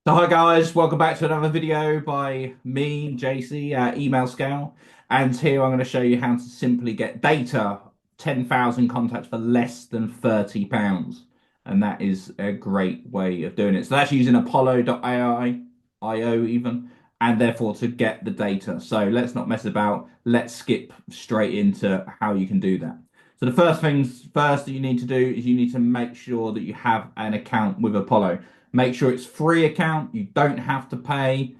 So hi guys, welcome back to another video by me, JC, at Email Scale. And here I'm going to show you how to simply get data, 10,000 contacts for less than £30. And that is a great way of doing it. So that's using Apollo.ai, IO even, and therefore to get the data. So let's not mess about. Let's skip straight into how you can do that. So the first things first that you need to do is you need to make sure that you have an account with Apollo. Make sure it's free account. You don't have to pay.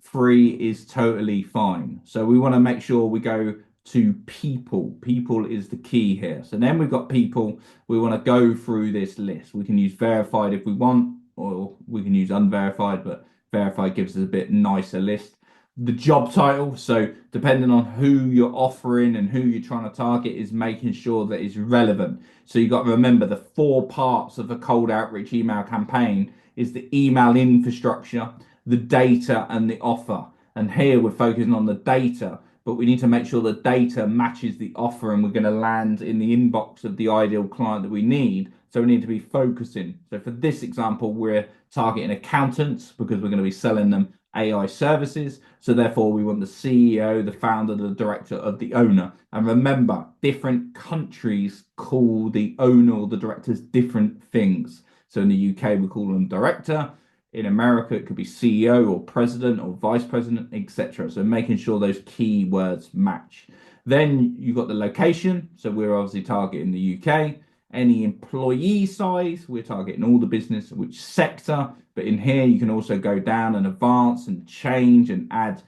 Free is totally fine. So we want to make sure we go to people. People is the key here. So then we've got people. We want to go through this list. We can use verified if we want, or we can use unverified, but verified gives us a bit nicer list. The job title, so depending on who you're offering and who you're trying to target, is making sure that it's relevant. So you've got to remember the four parts of a cold outreach email campaign is the email infrastructure, the data, and the offer. And here we're focusing on the data, but we need to make sure the data matches the offer and we're going to land in the inbox of the ideal client that we need. So we need to be focusing. So for this example, we're targeting accountants because we're going to be selling them AI services. So therefore, we want the CEO, the founder, the director of the owner. And remember, different countries call the owner or the directors different things. So in the UK, we call them director. In America, it could be CEO or president or vice president, etc. So making sure those keywords match. Then you've got the location. So we're obviously targeting the UK. Any employee size, we're targeting all the business, which sector. But in here, you can also go down and advance and change and add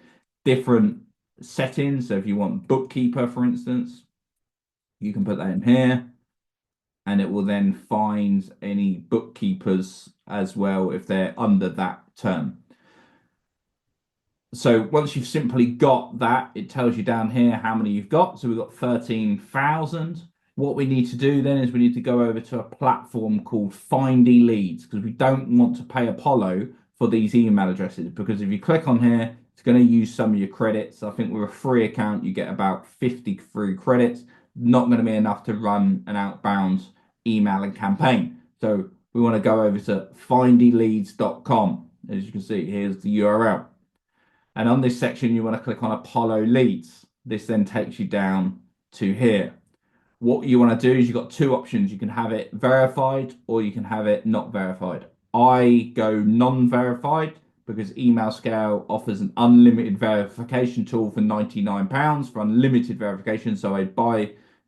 different settings. So if you want bookkeeper, for instance, you can put that in here and it will then find any bookkeepers as well if they're under that term. So once you've simply got that, it tells you down here how many you've got. So we've got 13,000. What we need to do then is we need to go over to a platform called Findy Leads because we don't want to pay Apollo for these email addresses because if you click on here, it's going to use some of your credits. I think with a free account, you get about 50 free credits. Not going to be enough to run an outbound email and campaign. So we want to go over to findyleads.com. As you can see, here's the URL. And on this section, you want to click on Apollo Leads. This then takes you down to here. What you want to do is you've got two options. You can have it verified or you can have it not verified. I go non-verified because Email Scale offers an unlimited verification tool for £99 for unlimited verification. So I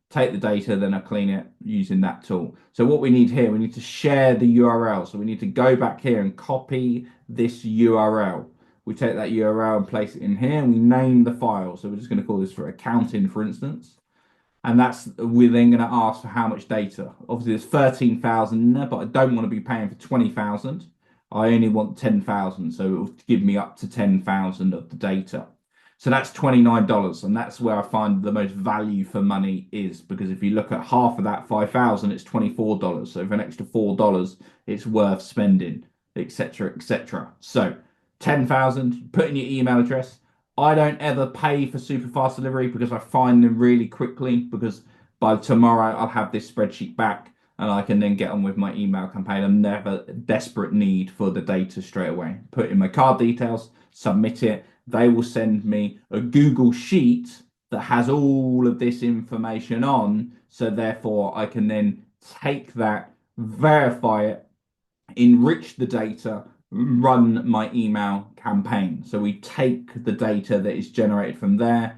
take the data, then I clean it using that tool. So what we need here, we need to share the URL. So we need to go back here and copy this URL. We take that URL and place it in here and we name the file. So we're just going to call this for accounting, for instance. And we're then going to ask for how much data. Obviously, there's 13,000 in there, but I don't want to be paying for 20,000. I only want 10,000. So it will give me up to 10,000 of the data. So that's $29. And that's where I find the most value for money is because if you look at half of that 5,000, it's $24. So for an extra $4, it's worth spending, etc., etc. So 10,000, put in your email address. I don't ever pay for super fast delivery because I find them really quickly because by tomorrow I'll have this spreadsheet back and I can then get on with my email campaign. I'm never desperate need for the data straight away. Put in my card details, submit it. They will send me a Google Sheet that has all of this information on. So therefore I can then take that, verify it, enrich the data, run my email campaign. So we take the data that is generated from there,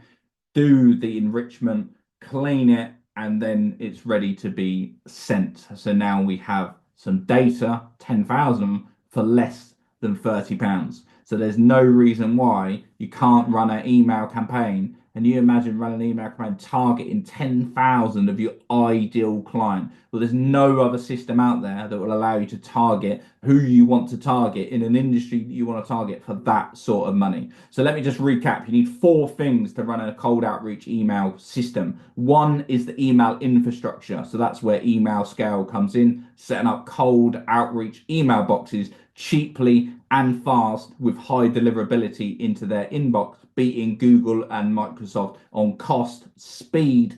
do the enrichment, clean it, and then it's ready to be sent. So now we have some data, 10,000 for less than £30. So there's no reason why you can't run an email campaign. And you imagine running an email campaign targeting 10,000 of your ideal client. Well, there's no other system out there that will allow you to target who you want to target in an industry that you want to target for that sort of money. So let me just recap. You need four things to run a cold outreach email system. One is the email infrastructure. So that's where Email Scale comes in, setting up cold outreach email boxes cheaply and fast with high deliverability into their inbox, beating Google and Microsoft on cost, speed,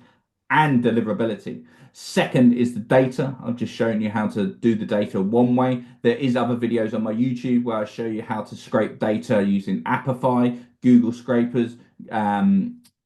and deliverability. Second is the data. I've just shown you how to do the data one way. There is other videos on my YouTube where I show you how to scrape data using Apify, Google scrapers,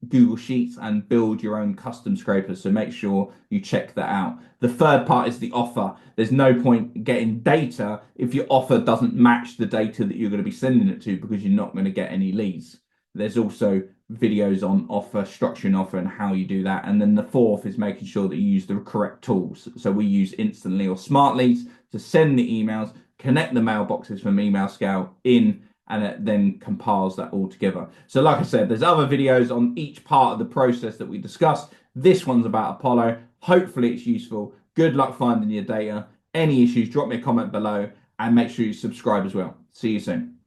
Google Sheets, and build your own custom scrapers. So make sure you check that out. The third part is the offer. There's no point getting data if your offer doesn't match the data that you're going to be sending it to, because you're not going to get any leads. There's also videos on offer, structuring offer, and how you do that. And then the fourth is making sure that you use the correct tools. So we use Instantly or Smart Leads to send the emails, connect the mailboxes from Email Scale in, and it then compiles that all together. So like I said, there's other videos on each part of the process that we discussed. This one's about Apollo. Hopefully it's useful. Good luck finding your data. Any issues, drop me a comment below, and make sure you subscribe as well. See you soon.